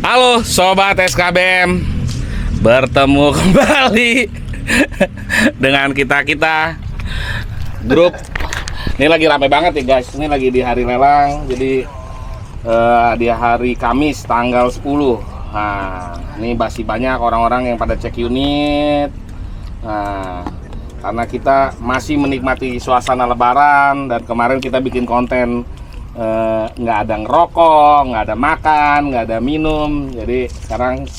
Halo Sobat SKBM, bertemu kembali dengan kita grup. Ini lagi rame banget ya guys. Ini lagi di hari lelang. Jadi di hari Kamis tanggal 10. Nah, ini masih banyak orang-orang yang pada cek unit. Nah, karena kita masih menikmati suasana lebaran. Dan kemarin kita bikin konten nggak ada ngerokok, nggak ada makan, nggak ada minum. Jadi sekarang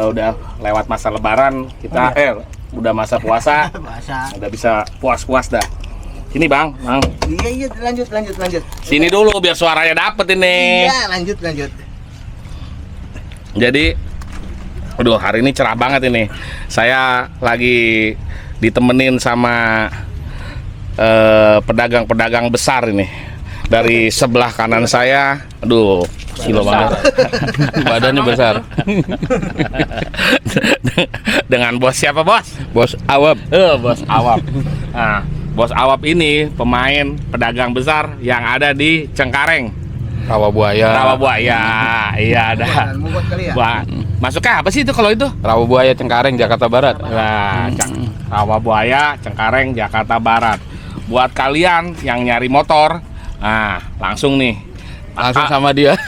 udah lewat masa lebaran, kita udah masa puasa, udah bisa puas-puas dah. Sini bang. Iya, lanjut. Sini dulu biar suaranya dapet ini. Iya, lanjut. Jadi, aduh hari ini cerah banget ini. Saya lagi ditemenin sama pedagang-pedagang besar ini. Dari sebelah kanan saya, aduh, kilo banget. Badannya besar. Dengan bos siapa bos? Bos Awap. Bos Awap. Nah, Bos Awap ini pemain pedagang besar yang ada di Cengkareng. Rawabuaya. Rawabuaya, iya ada. Wah, masuknya apa sih itu kalau itu? Rawabuaya Cengkareng, Jakarta Barat. Nah, Rawabuaya, Cengkareng, Jakarta Barat. Buat kalian yang nyari motor, nah, langsung nih. Langsung sama dia.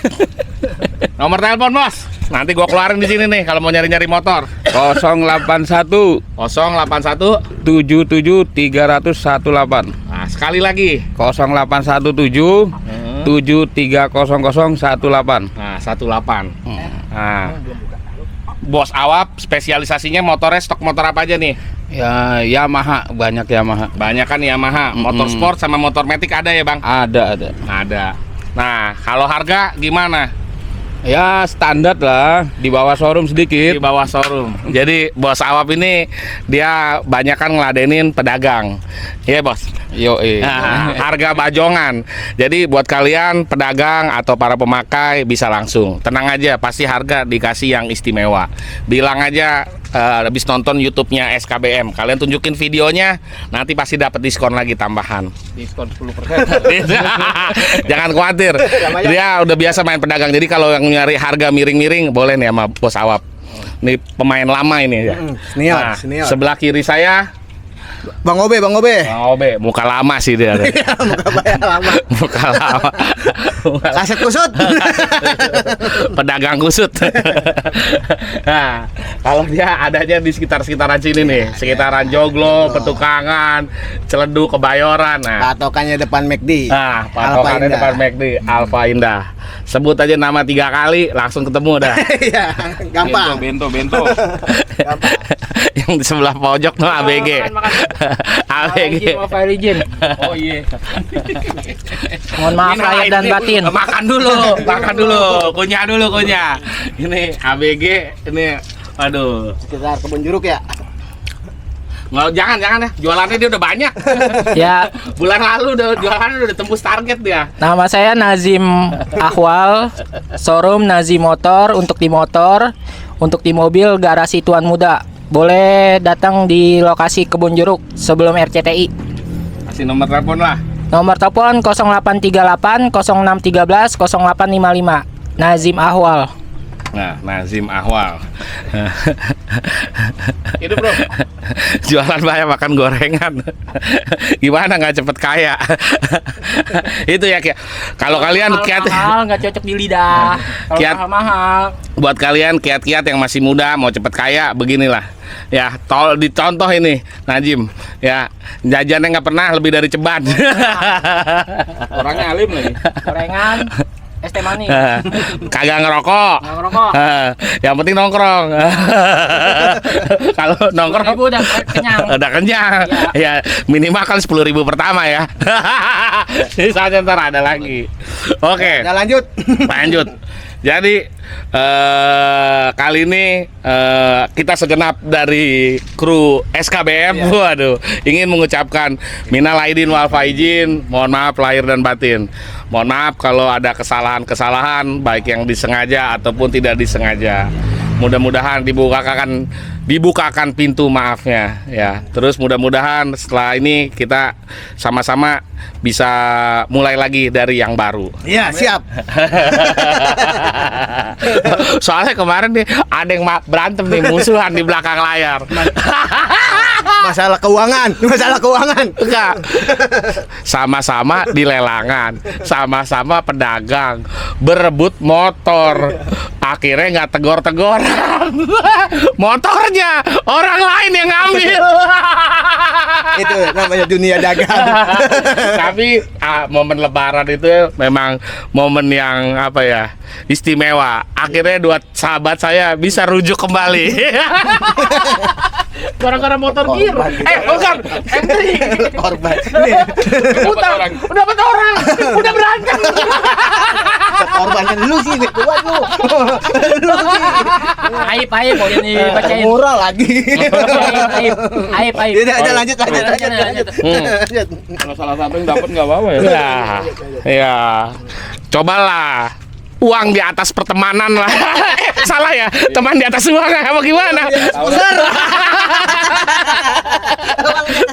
Nomor telepon, Bos. Nanti gua keluarin di sini nih kalau mau nyari-nyari motor. 081 081 77 318. Nah, sekali lagi. 0817 730018. Nah, 18. Nah. Bos Awap spesialisasinya motornya stok motor apa aja nih? Ya, Yamaha, banyak Yamaha. Banyak kan Yamaha, motor sport sama motor matic ada ya, Bang? Ada. Nah, kalau harga gimana? Ya, standar lah, di bawah showroom sedikit. Di bawah showroom. Jadi Bos Awap ini dia banyak kan ngeladenin pedagang. Iya, Bos. Nah, harga bajongan. Jadi buat kalian pedagang atau para pemakai bisa langsung. Tenang aja, pasti harga dikasih yang istimewa. Bilang aja habis nonton YouTube-nya SKBM. Kalian tunjukin videonya, nanti pasti dapat diskon lagi tambahan. Diskon 10%. Jangan khawatir. Dia udah biasa main pedagang. Jadi kalau yang nyari harga miring-miring boleh nih sama Bos Awap. Ini pemain lama ini ya. Senior. Sebelah kiri saya Bang Obe. Bang Obe, muka lama sih dia. Muka bayar lama. Muka lama. Kaset kusut. Pedagang kusut. Nah, kalau dia adanya di sekitar-sekitaran sini nih, sekitaran Joglo, Petukangan, Ciledug, Kebayoran. Nah, Patokannya depan McD. nah patokannya depan McD, Alfa Indah. Sebut aja nama 3 kali, langsung ketemu dah. Iya, gampang. Bento. Yang di sebelah pojok tuh ABG. ABG. Oh iya. Mohon maaf lahir dan batin. Makan dulu, kunyah dulu. Ini ABG, ini aduh. Sekitar Kebun Jeruk ya. Nggak, jangan ya. Jualannya dia udah banyak. Ya, Bulan lalu jualannya udah tembus target dia. nama saya Nazim Ahwal, showroom Nazim Motor untuk di motor, untuk di mobil garasi Tuan Muda. Boleh datang di lokasi Kebun Jeruk sebelum RCTI. Kasih nomor telepon lah. Nomor telepon 0838 0613 0855. Nazim Ahwal. Nah, Nazim Ahwal. Itu bro. Jualan banyak, makan gorengan. Gimana nggak cepet kaya? Itu ya, kalau kalian kiat Mahal nggak cocok di lidah. Kalau mahal. Buat kalian kiat-kiat yang masih muda mau cepet kaya, beginilah. Ya, dicontoh ini Najim. Ya, jajannya nggak pernah lebih dari ceban. Orangnya alim lagi. Gorengan, es teh manis. Kagak ngerokok. Nggak ngerokok. Yang penting nongkrong. Kalau nongkrong Ibu udah kenyang. Udah kenyang. Ya, minimal kan 10.000 pertama ya. Sisanya ntar ada lagi. Oke. Nah, lanjut. Jadi kali ini kita segenap dari kru SKBM, waduh, ingin mengucapkan minal aidin wal faizin, mohon maaf lahir dan batin. Mohon maaf kalau ada kesalahan-kesalahan baik yang disengaja ataupun tidak disengaja. Mudah-mudahan dibukakan dibukakan pintu maafnya ya. Terus mudah-mudahan setelah ini kita sama-sama bisa mulai lagi dari yang baru. Iya, siap. Soalnya kemarin nih ada yang berantem nih, musuhan di belakang layar. Masalah keuangan. Enggak. Sama-sama di lelangan, sama-sama pedagang, berebut motor. Akhirnya nggak tegor-tegoran. Motornya orang lain yang ngambil. Itu namanya dunia dagang. Tapi momen Lebaran itu memang momen yang apa ya, istimewa. Akhirnya dua sahabat saya bisa rujuk kembali. Gara-gara motor gear. Bukan. Korban. Dapat orang. Udah berantem. Korban kan lu sih, buat lu. Lu sih. Aib mau ini bacain. Moral lagi. Aib. Udah lanjut. Kalau salah satu yang dapat nggak apa-apa ya. Ya. Cobalah uang di atas pertemanan lah. Salah ya, teman di atas uang apa gimana?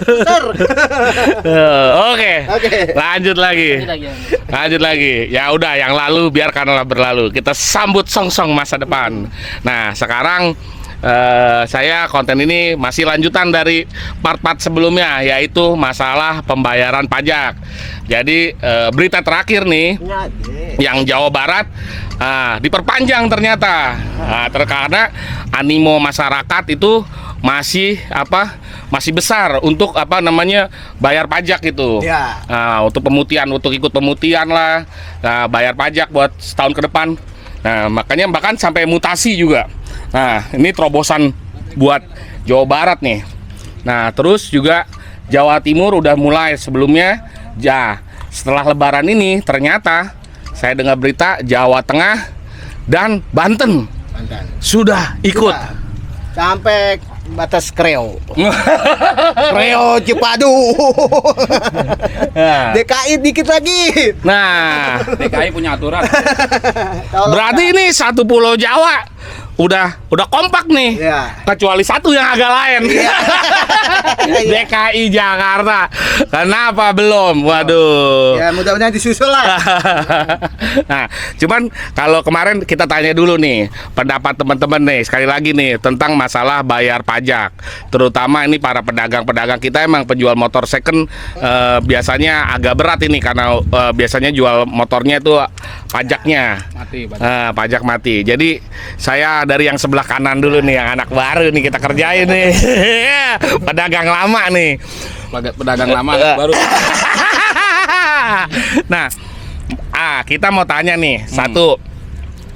Besar. Oke. Lanjut lagi. Ya udah, yang lalu biarkanlah berlalu. Kita sambut song-song masa depan. Nah, sekarang saya konten ini masih lanjutan dari part-part sebelumnya, yaitu masalah pembayaran pajak. Jadi berita terakhir nih, yang Jawa Barat diperpanjang ternyata, karena animo masyarakat itu masih besar untuk bayar pajak itu. Ya. Untuk ikut pemutihan lah, bayar pajak buat setahun ke depan. Nah, makanya bahkan sampai mutasi juga. Nah, ini terobosan buat Jawa Barat nih. Nah, terus juga Jawa Timur udah mulai sebelumnya. Setelah Lebaran ini ternyata saya dengar berita Jawa Tengah dan Banten sudah ikut. Sampai batas Kreo. Kreo Cipadu. DKI dikit lagi. Nah, DKI punya aturan. berarti ini satu pulau Jawa udah kompak nih. Iya. Kecuali satu yang agak lain. DKI Jakarta. Kenapa belum? Waduh. Ya, mudah-mudahan disusul lah. Nah, cuman kalau kemarin kita tanya dulu nih pendapat teman-teman nih, sekali lagi nih tentang masalah bayar pajak. Terutama ini para pedagang-pedagang kita, emang penjual motor second biasanya agak berat ini karena biasanya jual motornya itu pajaknya pajak mati. Jadi saya dari yang sebelah kanan dulu nih, yang anak baru nih kita kerjain nih. Pedagang lama nih. Pedagang lama baru. Nah, kita mau tanya nih satu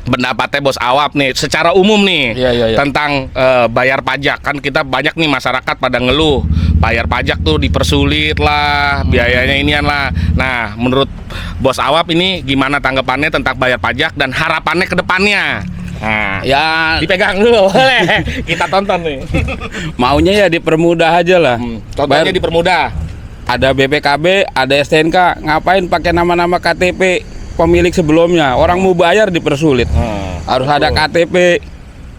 pendapatnya Bos Awap nih secara umum nih. Iya. Tentang bayar pajak. Kan kita banyak nih masyarakat pada ngeluh bayar pajak tuh dipersulit lah, biayanya inian lah. Nah, menurut Bos Awap ini gimana tanggapannya tentang bayar pajak dan harapannya ke depannya? Nah, Ya, dipegang dulu boleh. Kita tonton nih. maunya ya dipermudah aja lah. Contohnya Bayar- dipermudah. Ada BPKB, ada STNK, ngapain pakai nama-nama KTP pemilik sebelumnya? Orang mau bayar dipersulit. Harus ada KTP,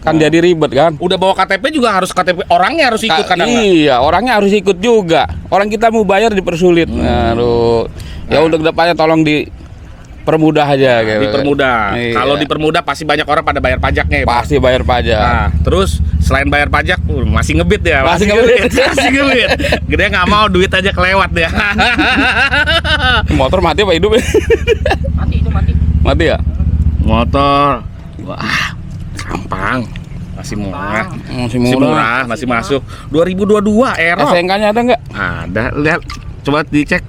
kan jadi ribet kan? Udah bawa KTP juga harus KTP orangnya harus ikut kadang. Iya, orangnya harus ikut juga. Orang kita mau bayar dipersulit. Aduh. Ya untuk depannya tolong dipermudah aja gitu. Dipermudah. Iya. Kalau dipermudah pasti banyak orang pada bayar pajaknya ya, Bang? Pasti bayar pajak. Nah, terus selain bayar pajak, masih ngebit ya, Masih ngebit. masih ngebit. Gede nggak mau duit aja kelewat ya. Motor mati apa hidup? Mati. Mati ya? Motor, wah, gampang, masih murah, Masih murah. masih masuk. 2022 era. SNK-nya ada nggak? Ada, lihat, coba dicek.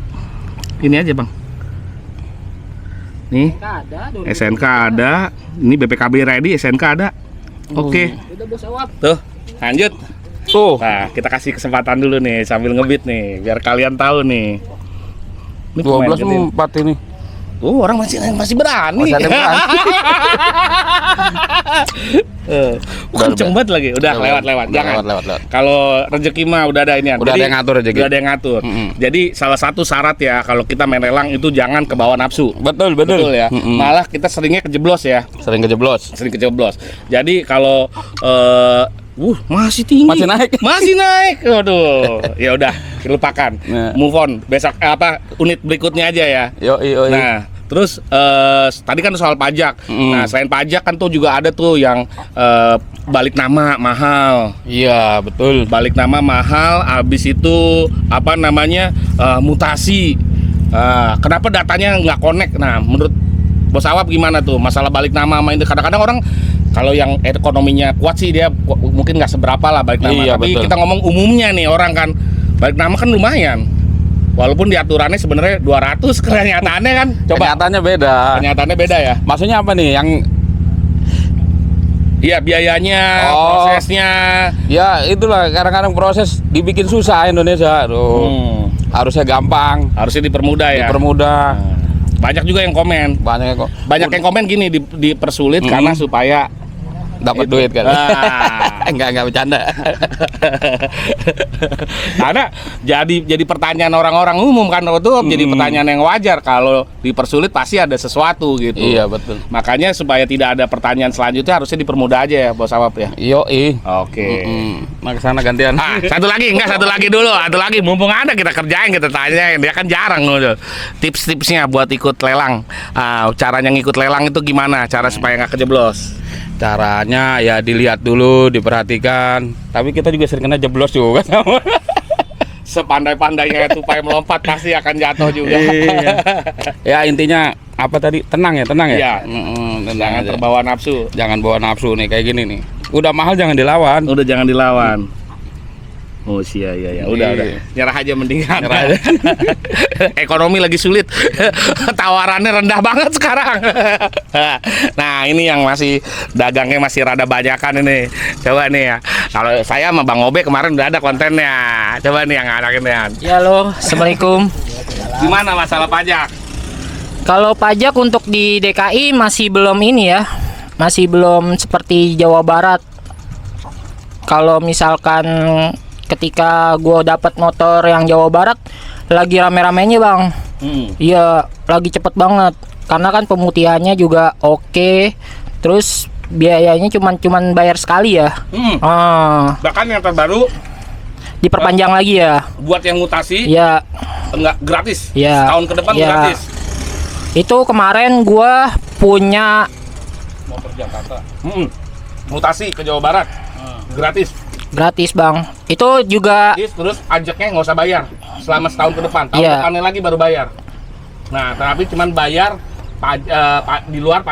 Ini aja bang. Nih, SNK ada. Ini BPKB ready, SNK ada. Oke. Udah Bos Awap. Tuh, lanjut. Tuh. Nah, kita kasih kesempatan dulu nih sambil ngebit nih, biar kalian tahu nih. Ini pemain gede. 12.4 ini. Orang masih berani. Masih ada yang berani. Kenceng banget lagi. Udah lewat. Jangan. Lewat. Kalau rezeki mah udah ada inian. Udah ada yang ngatur rezeki. Udah ada yang ngatur. Jadi salah satu syarat ya kalau kita main lelang itu jangan kebawa nafsu. Betul. Ya. Malah kita seringnya kejeblos ya. Sering kejeblos. Sering kejeblos. Jadi kalau Masih tinggi. Masih naik. Masih naik. Waduh. Ya udah, lupakan. Nah. Move on. Besok unit berikutnya aja ya. Yo. Nah, terus tadi kan soal pajak. Mm. Nah, selain pajak kan tuh juga ada tuh yang balik nama mahal. Iya, betul. Balik nama mahal, habis itu mutasi. Kenapa datanya nggak connect? Nah, menurut Bos Awap gimana tuh masalah balik nama sama itu? Kadang-kadang orang kalau yang ekonominya kuat sih dia mungkin nggak seberapa lah balik nama. Iya, Tapi betul. kita ngomong umumnya nih orang kan balik nama kan lumayan. Walaupun di aturannya sebenarnya 200, kenyataannya kan Kenyataannya beda. kenyataannya beda ya. Maksudnya apa nih? Yang Iya, biayanya, Oh. prosesnya. ya itulah kadang-kadang proses dibikin susah Indonesia. Aduh. Harusnya gampang, Harusnya dipermudah ya. dipermudah. Banyak juga yang komen. Banyak kok. Banyak yang komen gini dipersulit Mm. karena supaya Dapat itu. duit kan. Ah. Enggak bercanda. Karena jadi pertanyaan orang-orang umum kan tuh jadi pertanyaan yang wajar kalau dipersulit pasti ada sesuatu gitu. Iya, betul. Makanya supaya tidak ada pertanyaan selanjutnya harusnya dipermudah aja ya Bos Awap ya. Yoi. Oke. Nah, kesana gantian. Satu lagi dulu, mumpung ada kita kerjain, kita tanyain, dia kan jarang loh. Tips-tipsnya buat ikut lelang. Caranya ngikut lelang itu gimana? Cara supaya nggak kejeblos. Caranya ya dilihat dulu, diperhatikan. Tapi kita juga sering kena jeblos juga. Sepandai-pandainya tupai melompat pasti akan jatuh juga. Iya. Ya intinya apa tadi? Tenang ya. Iya. Tenang Jangan aja. terbawa nafsu. Jangan bawa nafsu nih kayak gini nih. Udah mahal jangan dilawan. Udah jangan dilawan. Oh iya. Udah. Nyerah aja mendingan. Nyerah aja. Ekonomi lagi sulit. Tawarannya rendah banget sekarang. Nah, ini yang masih dagangnya masih rada banyakan ini. Coba nih ya. Kalau saya sama Bang Obe kemarin udah ada kontennya. Coba nih yang ngadain ya. Ya lo, assalamualaikum. Gimana masalah pajak? Kalau pajak untuk di DKI masih belum ini ya, masih belum seperti Jawa Barat. Kalau misalkan ketika gue dapat motor yang Jawa Barat lagi rame-ramenya bang, iya lagi cepet banget. Karena kan pemutihannya juga oke, terus biayanya cuman bayar sekali ya. Bahkan yang terbaru Diperpanjang lagi ya. buat yang mutasi Ya, enggak gratis. Ya. Tahun ke depan Ya. gratis. itu kemarin gua punya Motor Jakarta. Mutasi ke Jawa Barat. Gratis. gratis bang. Itu juga Terus pajaknya nggak usah bayar selama setahun ke depan. Tahun Iya. depannya lagi baru bayar. Nah, tapi cuman bayar di luar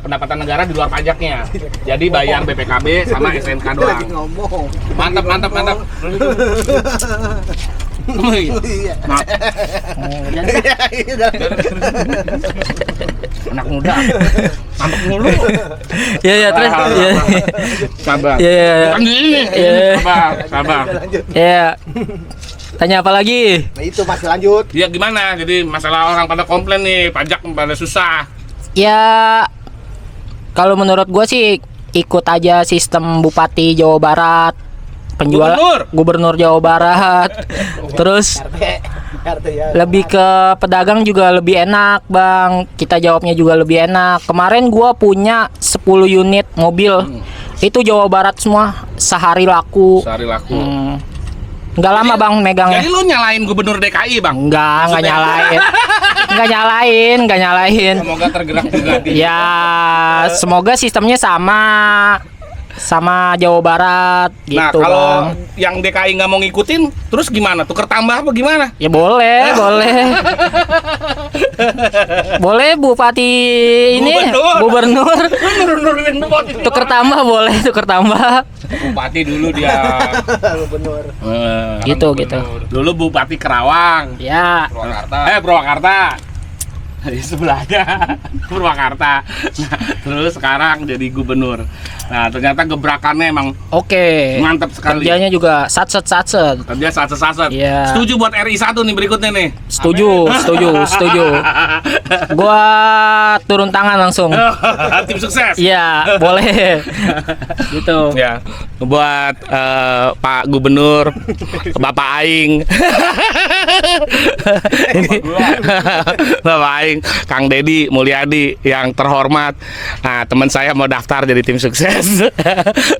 pendapatan negara di luar pajaknya. Jadi bayar BPKB sama SNK Lagi doang. ngomong. Mantap. Iya. Nah, anak muda, ngambek mulu. ya terus ya. Sabar. Ya. Bukan gini. Iya. Sabar. Ya. Tanya apa lagi? Nah itu masih lanjut. Ya gimana? Jadi masalah orang pada komplain nih, pajak pada susah. Ya kalau menurut gua sih ikut aja sistem Bupati Jawa Barat, Gubernur Jawa Barat. Terus RT ya. lebih ke pedagang juga lebih enak bang, kita jawabnya juga lebih enak. Kemarin gua punya 10 unit mobil, itu Jawa Barat semua, sehari laku. Sehari laku. Nggak lama bang megangnya. Jadi lu nyalain Gubernur DKI bang? Nggak Maksudnya? nyalain. nggak nyalain. Semoga tergerak juga di. Ya semoga sistemnya sama Jawa Barat gitu Nah kalau bang. yang DKI nggak mau ngikutin, terus gimana? Tuker tambah apa gimana? Ya boleh. Boleh Bupati ini Gubernur Nurunin bupati. tuker tambah. Bupati dulu dia. Gubernur. Gitu. Dulu Bupati Kerawang. Ya Purwakarta. Di sebelahnya Purwakarta. Nah, terus sekarang jadi gubernur. Nah, ternyata gebrakannya emang oke. mantap sekali. Kerjanya juga satset. Kerja saset-saset. Iya. Setuju buat RI 1 nih berikutnya nih. Setuju. Gua turun tangan langsung. Tim sukses. Iya, boleh. Gitu. Ya, buat Pak Gubernur, Bapak Aing. Bapak Aing nih Kang Dedi Mulyadi yang terhormat. Nah, teman saya mau daftar jadi tim sukses.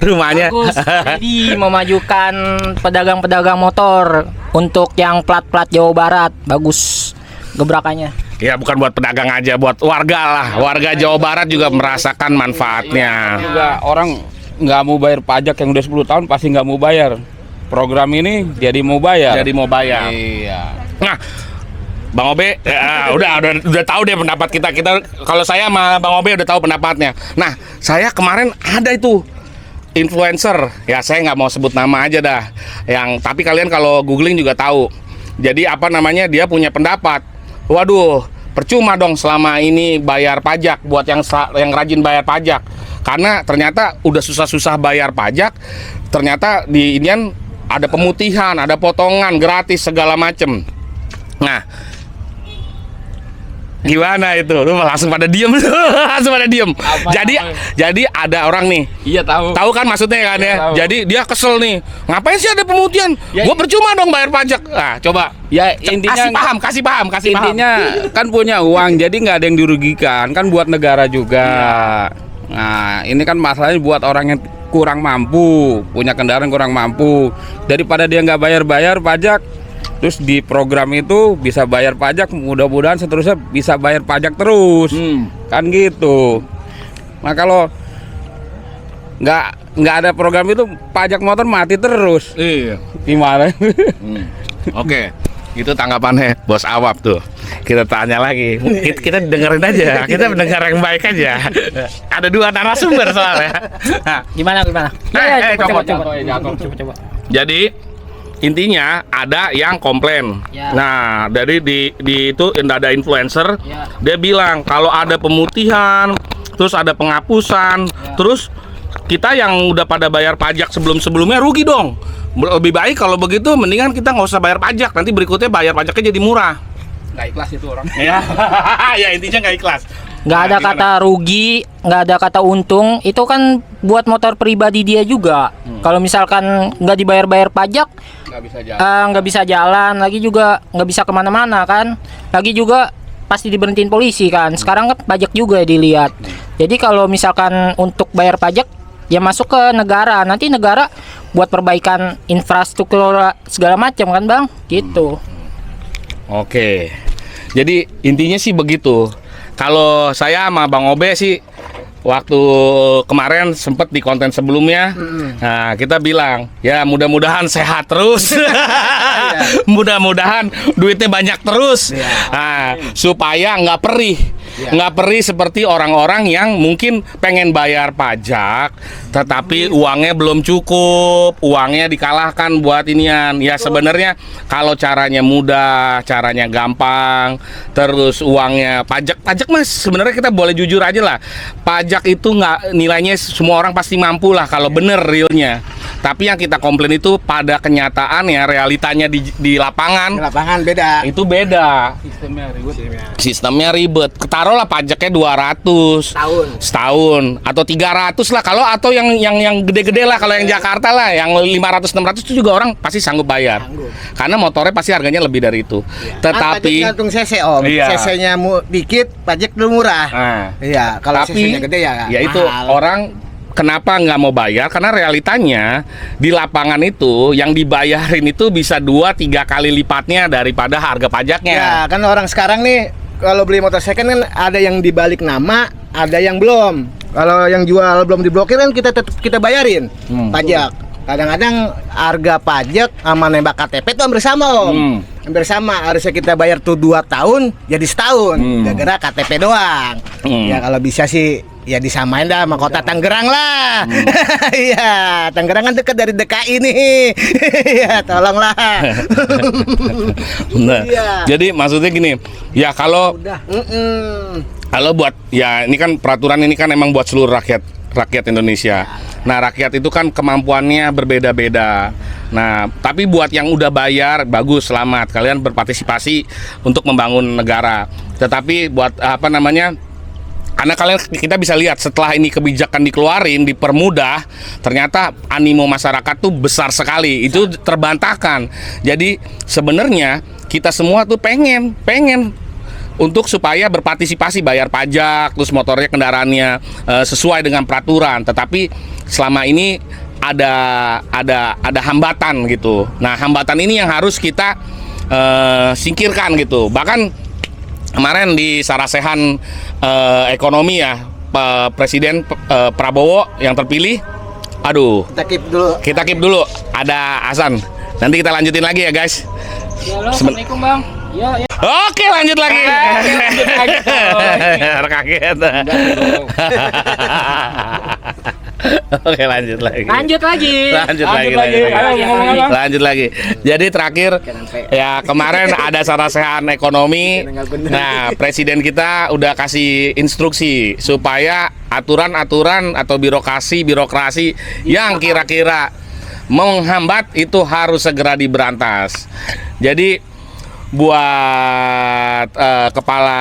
Rumahnya. Bagus. Jadi memajukan pedagang-pedagang motor untuk yang plat-plat Jawa Barat. Bagus gebrakannya. Ya bukan buat pedagang aja, buat warga lah. Warga Jawa Barat juga merasakan manfaatnya. Juga orang nggak mau bayar pajak yang udah 10 tahun pasti nggak mau bayar. Program ini jadi mau bayar. Jadi mau bayar. Iya. Nah, Bang Obe, ya, udah tahu deh pendapat kita. Kalau saya sama Bang Obe udah tahu pendapatnya. Nah, saya kemarin ada itu influencer. Ya saya nggak mau sebut nama aja dah. Tapi kalian kalau googling juga tahu. Jadi apa namanya, dia punya pendapat. Waduh, percuma dong selama ini bayar pajak buat yang rajin bayar pajak. Karena ternyata udah susah-susah bayar pajak, ternyata di inian ada pemutihan, ada potongan gratis segala macem. Nah, gimana itu? Lu langsung pada diem, langsung pada diem. Jadi ada orang nih. Iya tahu. Tahu kan maksudnya kan ya? Tahu. Jadi dia kesel nih. Ngapain sih ada pemutihan? Ya, Gua percuma dong bayar pajak. Nah, coba. Ya intinya kasih paham. intinya kan punya uang, jadi nggak ada yang dirugikan, kan buat negara juga. Nah, ini kan masalahnya buat orang yang kurang mampu, punya kendaraan kurang mampu. Daripada dia nggak bayar pajak, terus di program itu bisa bayar pajak, mudah-mudahan seterusnya bisa bayar pajak terus. Kan gitu. Nah, kalau nggak ada program itu, pajak motor mati terus. Iya. Gimana? Oke. Itu tanggapannya Bos Awap tuh. Kita tanya lagi. Kita dengerin aja. Kita mendengar yang baik aja. Ada 2 narasumber soalnya. Nah, Gimana? Coba. jadi intinya ada yang komplain. Ya. Nah, dari di itu ada influencer, Ya. dia bilang kalau ada pemutihan, terus ada penghapusan, terus kita yang udah pada bayar pajak sebelumnya rugi dong. Lebih baik kalau begitu mendingan kita nggak usah bayar pajak, nanti berikutnya bayar pajaknya jadi murah. Nggak ikhlas itu orang. Ya, ya intinya nggak ikhlas. Nggak ada Gimana? kata rugi, nggak ada kata untung. Itu kan buat motor pribadi dia juga. Kalau misalkan nggak dibayar-bayar pajak, Nggak bisa jalan. nggak bisa jalan, lagi juga nggak bisa kemana-mana kan. Lagi juga pasti diberhentiin polisi kan. Sekarang kan pajak juga dilihat. Jadi kalau misalkan untuk bayar pajak, ya masuk ke negara. Nanti negara buat perbaikan infrastruktur segala macam kan bang, gitu. Oke. Jadi intinya sih begitu. Kalau saya sama Bang Obe sih waktu kemarin sempet di konten sebelumnya, nah kita bilang ya mudah-mudahan sehat terus, mudah-mudahan duitnya banyak terus, nah, supaya nggak perih, nggak perih seperti orang-orang yang mungkin pengen bayar pajak, tetapi uangnya belum cukup, uangnya dikalahkan buat inian. Ya sebenarnya kalau caranya mudah, caranya gampang, terus uangnya pajak mas sebenarnya kita boleh jujur aja lah, pajak itu nggak nilainya semua orang pasti mampu lah kalau bener realnya. Tapi yang kita komplain itu pada kenyataannya, realitanya di lapangan, beda. itu beda. Sistemnya ribet. Taruhlah pajaknya 200 setahun atau 300 lah atau yang gede-gede lah, kalau yang Jakarta lah yang 500 600 itu juga orang pasti sanggup bayar. Karena motornya pasti harganya lebih dari itu. Tetapi gantung CC om, Iya. CC-nya dikit, pajak dulu murah. nah, Iya, kalau tapi CC-nya gede ya itu mahal. orang kenapa nggak mau bayar, karena realitanya di lapangan itu yang dibayarin itu bisa 2-3 kali lipatnya daripada harga pajaknya. Ya, kan orang sekarang nih kalau beli motor second kan ada yang dibalik nama, ada yang belum. Kalau yang jual belum diblokir kan kita bayarin pajak. Kadang-kadang harga pajak sama nembak KTP itu hampir sama om. Hampir sama, harusnya kita bayar tuh 2 tahun jadi setahun, gara-gara KTP doang. Ya kalau bisa sih ya disamain dah sama kota Tangerang lah. Iya, Tangerang kan dekat dari DKI nih. Iya, tolonglah. Nah, Iya. jadi maksudnya gini, ya kalau buat ya ini kan peraturan ini kan emang buat seluruh rakyat Indonesia. Nah, rakyat itu kan kemampuannya berbeda-beda. Nah, tapi buat yang udah bayar bagus, selamat, kalian berpartisipasi untuk membangun negara. Tetapi buat apa namanya? Karena kita bisa lihat setelah ini kebijakan dikeluarin, dipermudah, ternyata animo masyarakat tuh besar sekali. Itu terbantahkan. Jadi sebenarnya kita semua tuh pengen untuk supaya berpartisipasi bayar pajak, terus motornya kendaraannya sesuai dengan peraturan. Tetapi selama ini ada hambatan gitu. Nah, hambatan ini yang harus kita singkirkan gitu. Bahkan kemarin di Sarasehan ekonomi ya, Presiden Prabowo yang terpilih. Aduh, kita keep dulu. Ada Hasan. Nanti kita lanjutin lagi ya guys. Assalamualaikum bang. Ya. Oke, lanjut lagi. Kaget. Oke, lanjut lagi. Lanjut lagi. Jadi terakhir ya, kemarin ada Sarasehan ekonomi. Nah, presiden kita udah kasih instruksi supaya aturan-aturan atau birokrasi yang kira-kira menghambat itu harus segera diberantas. Jadi buat kepala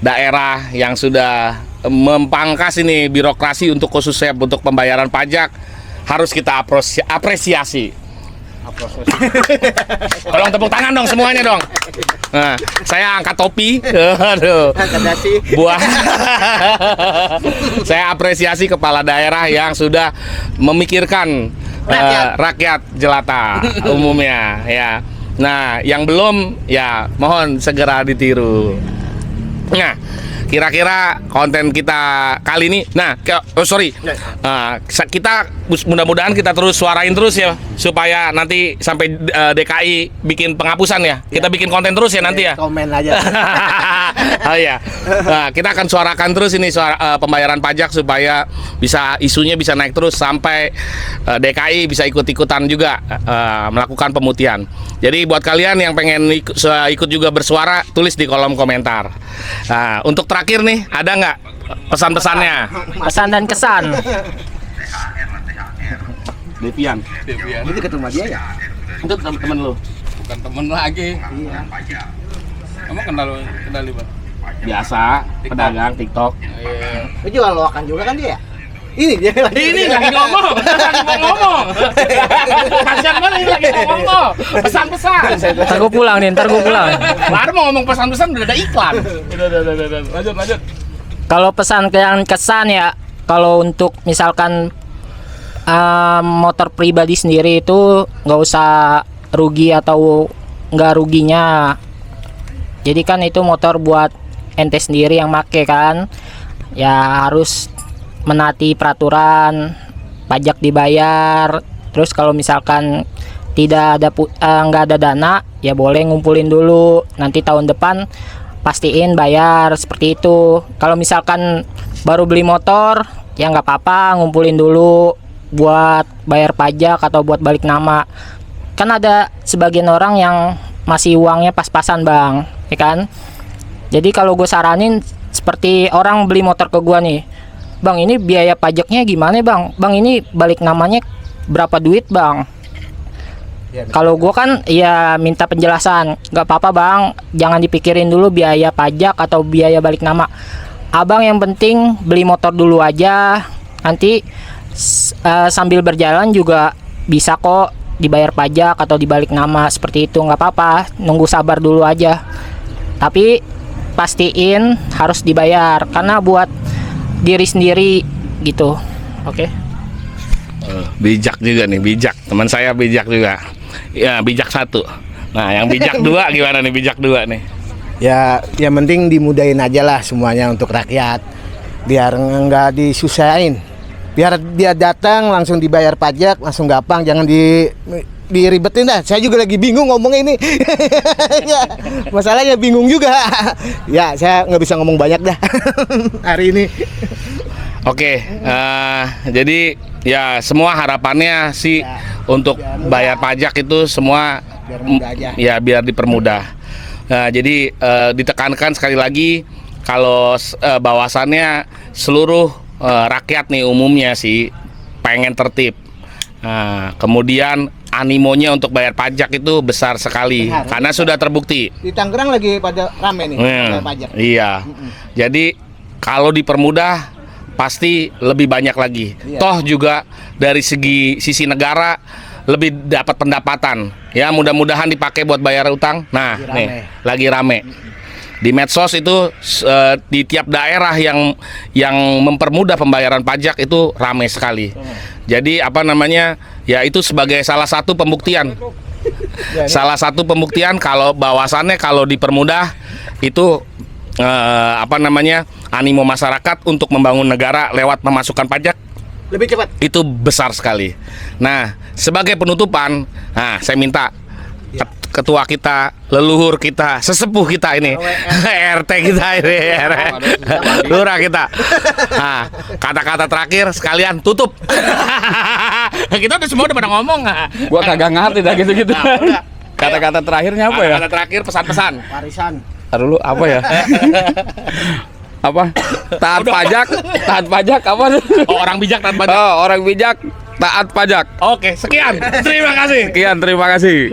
daerah yang sudah mempangkas ini birokrasi untuk khususnya untuk pembayaran pajak, harus kita apresiasi. Tolong tepuk tangan dong semuanya dong. Nah, saya angkat topi. Aduh. Buat saya apresiasi kepala daerah yang sudah memikirkan rakyat jelata umumnya ya. Nah, yang belum ya mohon segera ditiru. Nah, kira-kira konten kita kali ini, kita mudah-mudahan kita terus suarain terus ya, supaya nanti sampai DKI bikin penghapusan ya. Kita bikin konten terus ya nanti ya. Komen aja. Oh iya. Nah, kita akan suarakan terus ini pembayaran pajak supaya isunya bisa naik terus sampai DKI bisa ikut-ikutan juga melakukan pemutihan. Jadi buat kalian yang pengen ikut juga bersuara, tulis di kolom komentar. Nah, untuk terakhir nih, ada nggak pesan-pesannya? Pesan dan kesan. Devian. Itu ketemu dia ya? Itu temen lu? Bukan temen lagi. Iya. Emang kenal Bang? Biasa, pedagang TikTok. Iya. Itu jual loakan juga kan dia? Ini dia lagi. Ini lagi ngomong. Kasian banget lagi ngomong. Pesan-pesan. Ntar gue pulang. Baru mau ngomong pesan-pesan udah ada iklan. Udah. Lanjut. Kalau pesan yang kesan ya, kalau untuk misalkan motor pribadi sendiri itu nggak usah rugi atau nggak ruginya. Jadi kan itu motor buat ente sendiri yang make kan, ya harus menaati peraturan, pajak dibayar. Terus kalau misalkan nggak ada dana, ya boleh ngumpulin dulu. Nanti tahun depan pastiin bayar seperti itu. Kalau misalkan baru beli motor, ya nggak apa-apa, ngumpulin dulu buat bayar pajak atau buat balik nama. Kan ada sebagian orang yang masih uangnya pas-pasan bang, ya kan? Jadi kalau gue saranin, seperti orang beli motor ke gue nih, bang ini biaya pajaknya gimana bang? Bang ini balik namanya berapa duit bang? Ya, kalau gue kan ya minta penjelasan, nggak apa-apa bang, jangan dipikirin dulu biaya pajak atau biaya balik nama. Abang yang penting beli motor dulu aja, nanti sambil berjalan juga bisa kok dibayar pajak atau dibalik nama seperti itu, nggak apa-apa, nunggu sabar dulu aja. Tapi pastiin harus dibayar karena buat diri sendiri gitu. Oke. Bijak juga nih, bijak. Teman saya bijak juga. Ya, bijak satu. Nah, yang bijak dua gimana nih, bijak dua nih? Ya, yang penting dimudahin aja lah semuanya untuk rakyat. Biar nggak disusahin. Biar dia datang langsung dibayar pajak, langsung gampang, jangan diribetin dah. Saya juga lagi bingung ngomong ini. Ya, masalahnya bingung juga. Ya, saya nggak bisa ngomong banyak dah hari ini. Oke, jadi ya semua harapannya sih ya, untuk bayar pajak itu semua biar mudah aja. Ya biar dipermudah. Nah, jadi ditekankan sekali lagi kalau bahwasannya seluruh rakyat nih umumnya sih pengen tertib. Nah, kemudian animonya untuk bayar pajak itu besar sekali. Benar, karena sudah terbukti. Di Tangerang lagi pada rame nih bayar pajak. Iya. Jadi kalau dipermudah pasti lebih banyak lagi. Iya. Toh juga dari sisi negara lebih dapat pendapatan. Ya mudah-mudahan dipakai buat bayar utang. Nah, lagi rame. di medsos itu di tiap daerah yang mempermudah pembayaran pajak itu ramai sekali. Jadi apa namanya? Ya itu sebagai salah satu pembuktian. Salah satu pembuktian kalau bahwasannya kalau dipermudah itu apa namanya? Animo masyarakat untuk membangun negara lewat memasukkan pajak Lebih cepat. itu besar sekali. Nah, sebagai penutupan, nah saya minta ketua kita, leluhur kita, sesepuh kita ini, RT kita ini, lurah kita. Nah, kata-kata terakhir sekalian tutup. Kita udah semua udah pada ngomong. Gua kagak ngerti dah gitu-gitu. Nah, udah. Kata-kata terakhirnya apa ya? Kata terakhir pesan-pesan. Warisan. Taruh dulu apa ya? Apa? Taat pajak apa? Oh, orang bijak tanpa pajak. Oh, orang bijak taat pajak. Oke, sekian. Terima kasih. Sekian, terima kasih.